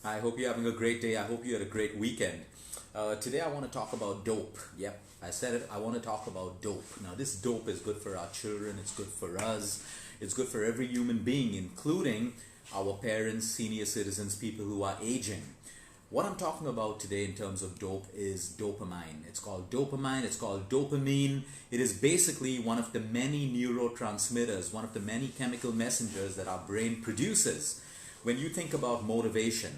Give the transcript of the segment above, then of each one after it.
I hope you're having a great day. I hope you had a great weekend. Today I want to talk about dope. Yep, I said it. I want to talk about dope. Now, this dope is good for our children, it's good for us, it's good for every human being, including our parents, senior citizens, people who are aging. What I'm talking about today in terms of dope is dopamine. It's called dopamine, it's called dopamine. It is basically one of the many neurotransmitters, one of the many chemical messengers that our brain produces. When you think about motivation,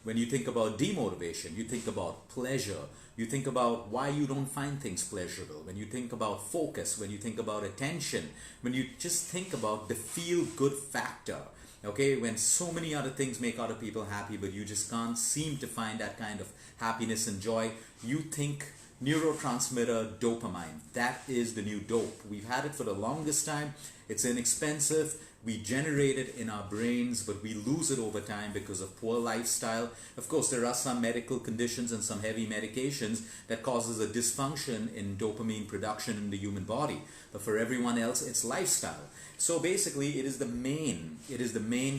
when you think about demotivation, you think about pleasure, you think about why you don't find things pleasurable, when you think about focus, when you think about attention, when you just think about the feel good factor. Okay, when so many other things make other people happy, but you just can't seem to find that kind of happiness and joy, you think neurotransmitter dopamine. That is the new dope. We've had it for the longest time. It's inexpensive. We generate it in our brains, but we lose it over time because of poor lifestyle. Of course, there are some medical conditions and some heavy medications that causes a dysfunction in dopamine production in the human body. But for everyone else, it's lifestyle. So basically, it is the main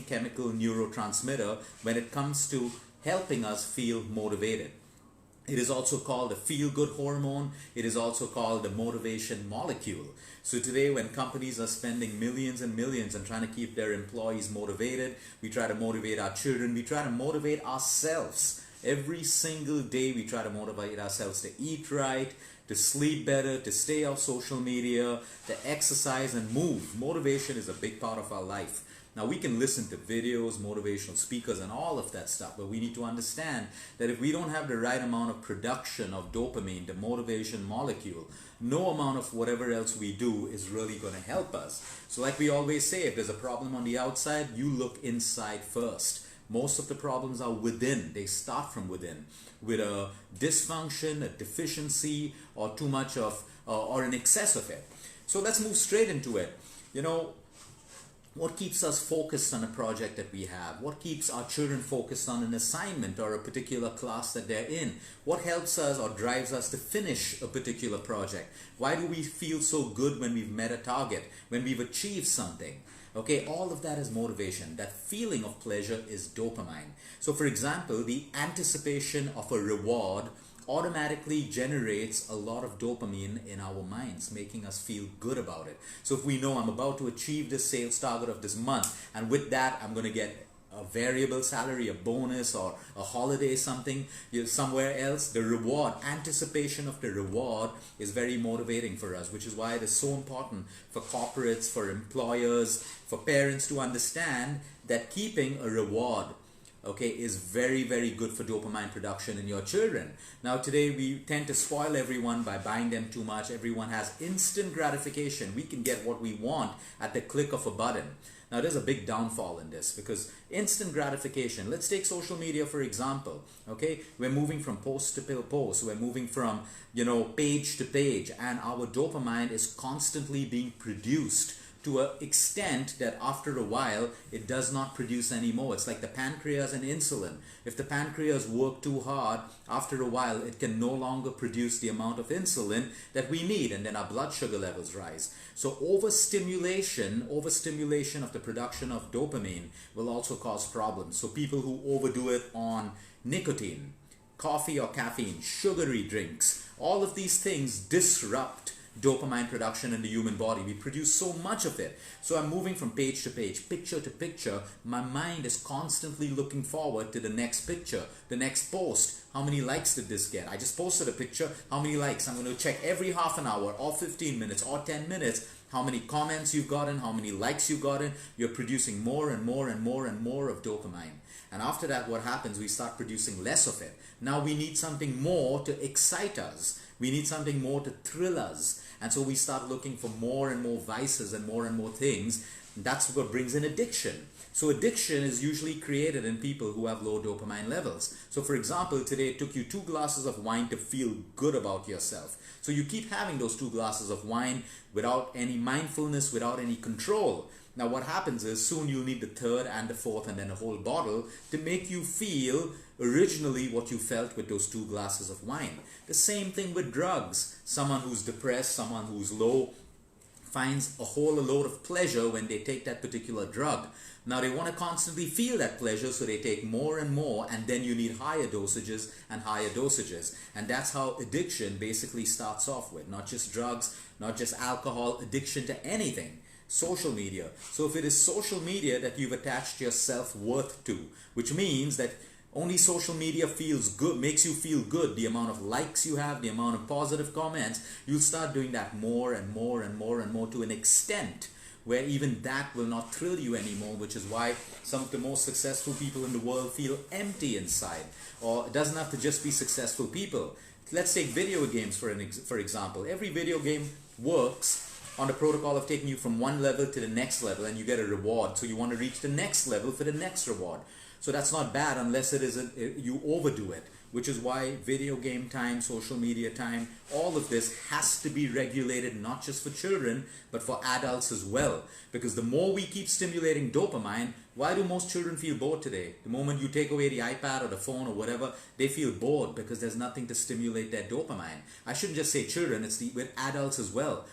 chemical neurotransmitter when it comes to helping us feel motivated. It is also called the feel-good hormone. It is also called the motivation molecule. So today, when companies are spending millions and millions and trying to keep their employees motivated, we try to motivate our children, we try to motivate ourselves. Every single day we try to motivate ourselves to eat right, to sleep better, to stay off social media, to exercise and move. Motivation is a big part of our life. Now, we can listen to videos, motivational speakers, and all of that stuff, but we need to understand that if we don't have the right amount of production of dopamine, the motivation molecule, no amount of whatever else we do is really going to help us. So like we always say, if there's a problem on the outside, you look inside first. Most of the problems are within. They start from within, with a dysfunction, a deficiency, or too much of, or an excess of it. So let's move straight into it. What keeps us focused on a project that we have? What keeps our children focused on an assignment or a particular class that they're in? What helps us or drives us to finish a particular project? Why do we feel so good when we've met a target, when we've achieved something? Okay, all of that is motivation. That feeling of pleasure is dopamine. So for example, the anticipation of a reward automatically generates a lot of dopamine in our minds, making us feel good about it. So if we know I'm about to achieve this sales target of this month, and with that I'm going to get a variable salary, a bonus, or a holiday, something somewhere else, the reward, anticipation of the reward is very motivating for us, which is why it is so important for corporates, for employers, for parents to understand that keeping a reward, okay, is very, very good for dopamine production in your children. Now today we tend to spoil everyone by buying them too much. Everyone has instant gratification. We can get what we want at the click of a button. Now there's a big downfall in this, because instant gratification, let's take social media for example, okay? We're moving from post to post, we're moving from, page to page, and our dopamine is constantly being produced to an extent that after a while it does not produce anymore. It's like the pancreas and insulin. If the pancreas work too hard, after a while it can no longer produce the amount of insulin that we need, and then our blood sugar levels rise. So overstimulation of the production of dopamine will also cause problems. So people who overdo it on nicotine, coffee or caffeine, sugary drinks, all of these things disrupt dopamine production in the human body. We produce so much of it. So I'm moving from page to page, picture to picture. My mind is constantly looking forward to the next picture, the next post. How many likes did this get? I just posted a picture. How many likes? I'm going to check every half an hour or 15 minutes or 10 minutes how many comments you've gotten, how many likes you've gotten. You're producing more and more and more and more of dopamine. And after that, what happens? We start producing less of it. Now we need something more to excite us. We need something more to thrill us. And so we start looking for more and more vices and more things. That's what brings in addiction. So addiction is usually created in people who have low dopamine levels. So for example, today it took you 2 glasses of wine to feel good about yourself. So you keep having those 2 glasses of wine without any mindfulness, without any control. Now what happens is soon you'll need the 3rd and the 4th and then a whole bottle to make you feel originally what you felt with those 2 glasses of wine. The same thing with drugs. Someone who's depressed, someone who's low finds a whole load of pleasure when they take that particular drug. Now they want to constantly feel that pleasure, so they take more and more, and then you need higher dosages and higher dosages. And that's how addiction basically starts off with. Not just drugs, not just alcohol, addiction to anything. Social media. So if it is social media that you've attached your self-worth to, which means that only social media feels good, makes you feel good, the amount of likes you have, the amount of positive comments, you'll start doing that more and more and more and more, to an extent where even that will not thrill you anymore, which is why some of the most successful people in the world feel empty inside. Or it doesn't have to just be successful people. Let's take video games for example. Every video game works on the protocol of taking you from one level to the next level, and you get a reward. So you want to reach the next level for the next reward. So that's not bad unless it is you overdo it, which is why video game time, social media time, all of this has to be regulated, not just for children, but for adults as well. Because the more we keep stimulating dopamine, why do most children feel bored today? The moment you take away the iPad or the phone or whatever, they feel bored because there's nothing to stimulate their dopamine. I shouldn't just say children, it's with adults as well.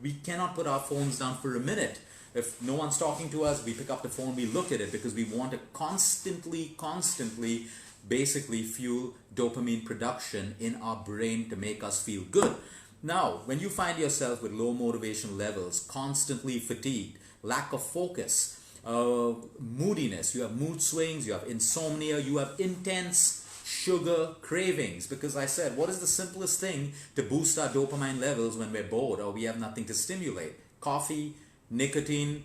We cannot put our phones down for a minute. If no one's talking to us, we pick up the phone, we look at it, because we want to constantly basically fuel dopamine production in our brain to make us feel good. Now, when you find yourself with low motivation levels, constantly fatigued, lack of focus, moodiness, you have mood swings, you have insomnia, you have intense sugar cravings, because I said, what is the simplest thing to boost our dopamine levels when we're bored or we have nothing to stimulate? Coffee, nicotine,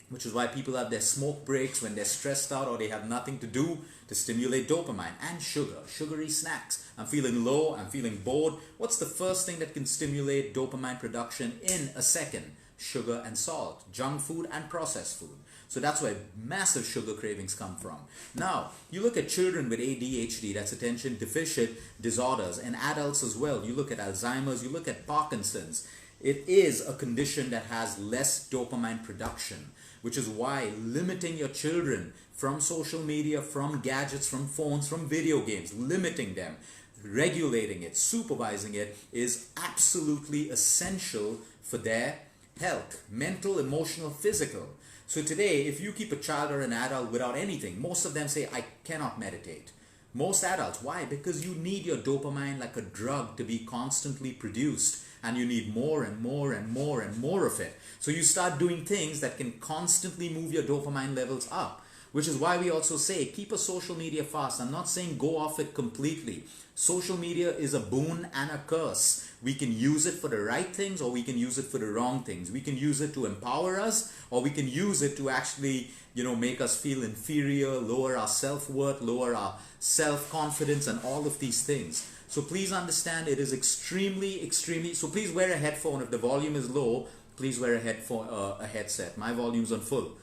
which is why people have their smoke breaks when they're stressed out or they have nothing to do, to stimulate dopamine. And sugar, sugary snacks. I'm feeling low, I'm feeling bored. What's the first thing that can stimulate dopamine production in a second? Sugar and salt, junk food and processed food. So that's where massive sugar cravings come from. Now, you look at children with ADHD, that's attention deficit disorders, and adults as well. You look at Alzheimer's, you look at Parkinson's. It is a condition that has less dopamine production, which is why limiting your children from social media, from gadgets, from phones, from video games, limiting them, regulating it, supervising it, is absolutely essential for their health, mental, emotional, physical. So today, if you keep a child or an adult without anything, most of them say, I cannot meditate. Most adults, why? Because you need your dopamine like a drug to be constantly produced, and you need more and more and more and more of it. So you start doing things that can constantly move your dopamine levels up, which is why we also say keep a social media fast. I'm not saying go off it completely. Social media is a boon and a curse. We can use it for the right things, or we can use it for the wrong things. We can use it to empower us, or we can use it to actually, make us feel inferior, lower our self-worth, lower our self-confidence, and all of these things. So please understand, it is extremely, so please wear a headphone. If the volume is low, please wear a headset. My volume's on full.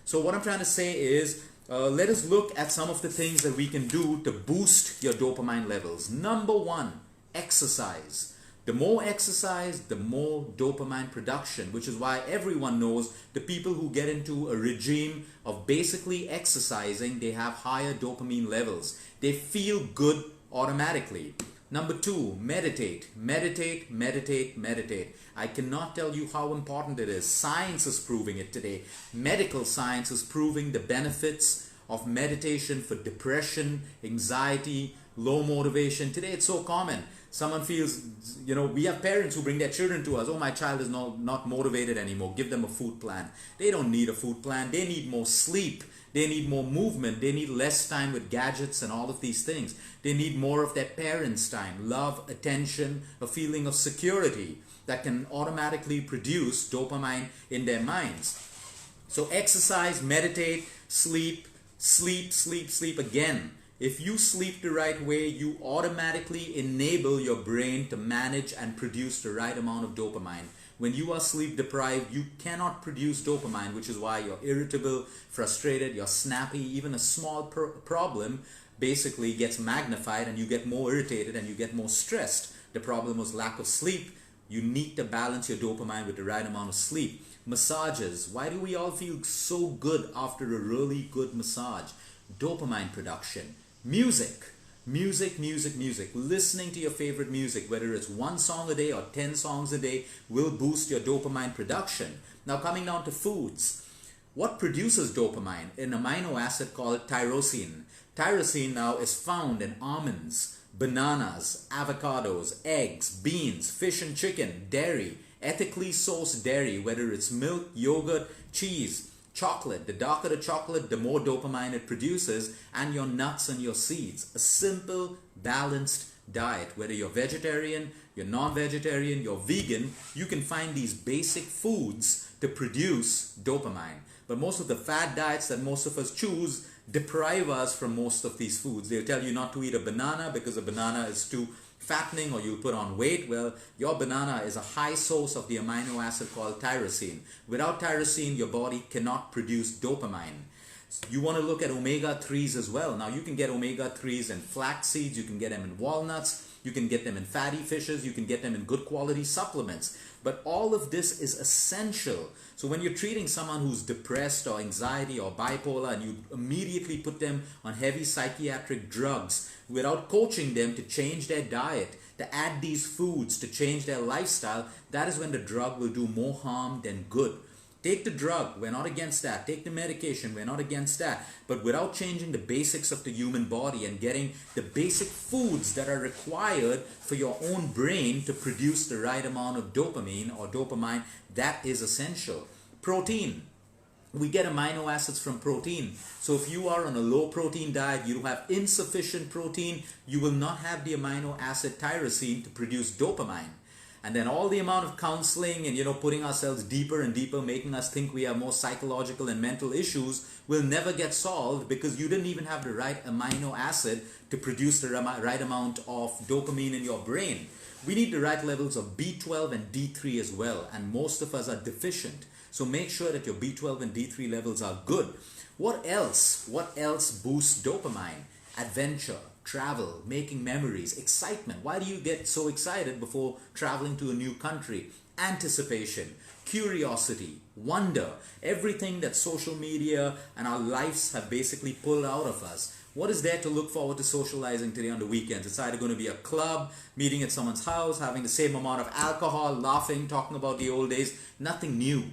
So what I'm trying to say is, let us look at some of the things that we can do to boost your dopamine levels. Number one, exercise. The more exercise, the more dopamine production, which is why everyone knows the people who get into a regime of basically exercising, they have higher dopamine levels. They feel good automatically. Number two, meditate. Meditate, meditate, meditate. I cannot tell you how important it is. Science is proving it today. Medical science is proving the benefits of meditation for depression, anxiety, low motivation. Today it's so common. Someone feels, we have parents who bring their children to us. Oh, my child is not motivated anymore. Give them a food plan. They don't need a food plan. They need more sleep. They need more movement. They need less time with gadgets and all of these things. They need more of their parents' time, love, attention, a feeling of security that can automatically produce dopamine in their minds. So exercise, meditate, sleep, sleep, sleep, sleep again. If you sleep the right way, you automatically enable your brain to manage and produce the right amount of dopamine. When you are sleep deprived, you cannot produce dopamine, which is why you're irritable, frustrated, you're snappy. Even a small problem basically gets magnified, and you get more irritated and you get more stressed. The problem was lack of sleep. You need to balance your dopamine with the right amount of sleep. Massages. Why do we all feel so good after a really good massage? Dopamine production. Music. Music, music, music. Listening to your favorite music, whether it's one song a day or 10 songs a day, will boost your dopamine production. Now coming down to foods. What produces dopamine? An amino acid called tyrosine. Tyrosine now is found in almonds, bananas, avocados, eggs, beans, fish and chicken, dairy, ethically sourced dairy, whether it's milk, yogurt, cheese, chocolate. The darker the chocolate, the more dopamine it produces, and your nuts and your seeds. A simple, balanced diet. Whether you're vegetarian, you're non-vegetarian, you're vegan, you can find these basic foods to produce dopamine. But most of the fad diets that most of us choose deprive us from most of these foods. They'll tell you not to eat a banana because a banana is too fattening or you'll put on weight. Well, your banana is a high source of the amino acid called tyrosine. Without tyrosine, your body cannot produce dopamine. You want to look at omega-3s as well. Now, you can get omega-3s in flax seeds, you can get them in walnuts, you can get them in fatty fishes, you can get them in good quality supplements. But all of this is essential. So when you're treating someone who's depressed or anxiety or bipolar and you immediately put them on heavy psychiatric drugs without coaching them to change their diet, to add these foods, to change their lifestyle, that is when the drug will do more harm than good. Take the drug, we're not against that. Take the medication, we're not against that. But without changing the basics of the human body and getting the basic foods that are required for your own brain to produce the right amount of dopamine, that is essential. Protein. We get amino acids from protein. So if you are on a low protein diet, you have insufficient protein, you will not have the amino acid tyrosine to produce dopamine. And then all the amount of counseling and putting ourselves deeper and deeper, making us think we have more psychological and mental issues will never get solved because you didn't even have the right amino acid to produce the right amount of dopamine in your brain. We need the right levels of B12 and D3 as well, and most of us are deficient. So make sure that your B12 and D3 levels are good. What else? What else boosts dopamine? Adventure, travel, making memories, excitement. Why do you get so excited before traveling to a new country? Anticipation, curiosity, wonder, everything that social media and our lives have basically pulled out of us. What is there to look forward to socializing today on the weekends? It's either going to be a club, meeting at someone's house, having the same amount of alcohol, laughing, talking about the old days. Nothing new.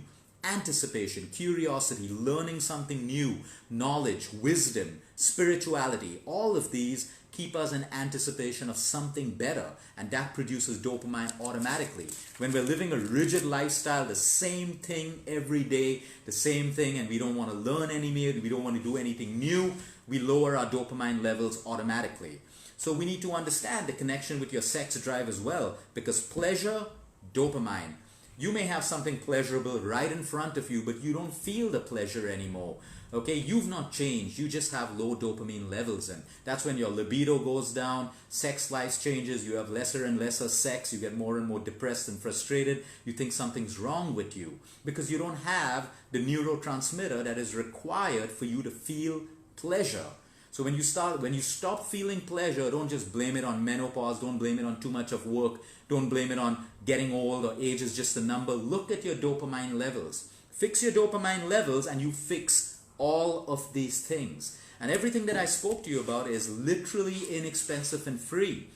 Anticipation, curiosity, learning something new, knowledge, wisdom, spirituality, all of these keep us in anticipation of something better, and that produces dopamine automatically. When we're living a rigid lifestyle, the same thing every day, the same thing, and we don't want to learn any more, we don't want to do anything new, we lower our dopamine levels automatically. So we need to understand the connection with your sex drive as well, because pleasure, dopamine. You may have something pleasurable right in front of you, but you don't feel the pleasure anymore. Okay, you've not changed. You just have low dopamine levels, and that's when your libido goes down, sex life changes, you have lesser and lesser sex, you get more and more depressed and frustrated, you think something's wrong with you because you don't have the neurotransmitter that is required for you to feel pleasure. So when you stop feeling pleasure, don't just blame it on menopause, don't blame it on too much of work, don't blame it on getting old or age is just a number. Look at your dopamine levels. Fix your dopamine levels and you fix all of these things. And everything that I spoke to you about is literally inexpensive and free.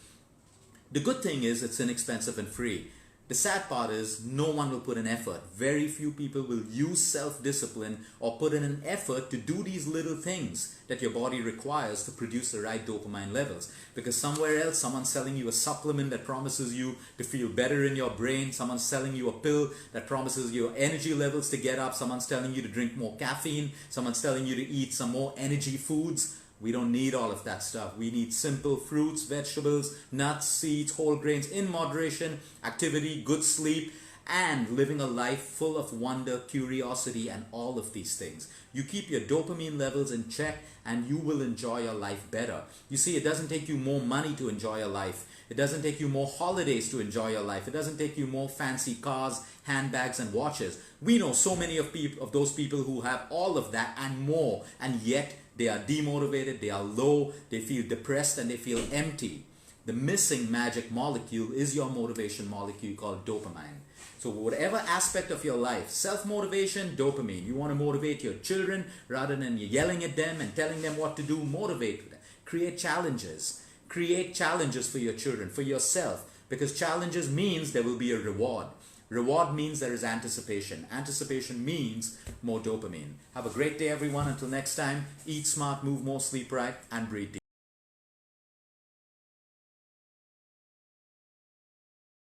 The good thing is it's inexpensive and free. The sad part is no one will put an effort. Very few people will use self-discipline or put in an effort to do these little things that your body requires to produce the right dopamine levels. Because somewhere else, someone's selling you a supplement that promises you to feel better in your brain. Someone's selling you a pill that promises your energy levels to get up. Someone's telling you to drink more caffeine. Someone's telling you to eat some more energy foods. We don't need all of that stuff. We need simple fruits, vegetables, nuts, seeds, whole grains in moderation, activity, good sleep, and living a life full of wonder, curiosity, and all of these things. You keep your dopamine levels in check and you will enjoy your life better. You see, it doesn't take you more money to enjoy your life. It doesn't take you more holidays to enjoy your life. It doesn't take you more fancy cars, handbags, and watches. We know so many of those people who have all of that and more, and yet they are demotivated, they are low, they feel depressed, and they feel empty. The missing magic molecule is your motivation molecule called dopamine. So whatever aspect of your life, self-motivation, dopamine. You want to motivate your children rather than yelling at them and telling them what to do, motivate them. Create challenges. Create challenges for your children, for yourself, because challenges means there will be a reward. Reward means there is anticipation. Anticipation means more dopamine. Have a great day, everyone. Until next time, eat smart, move more, sleep right, and breathe deep.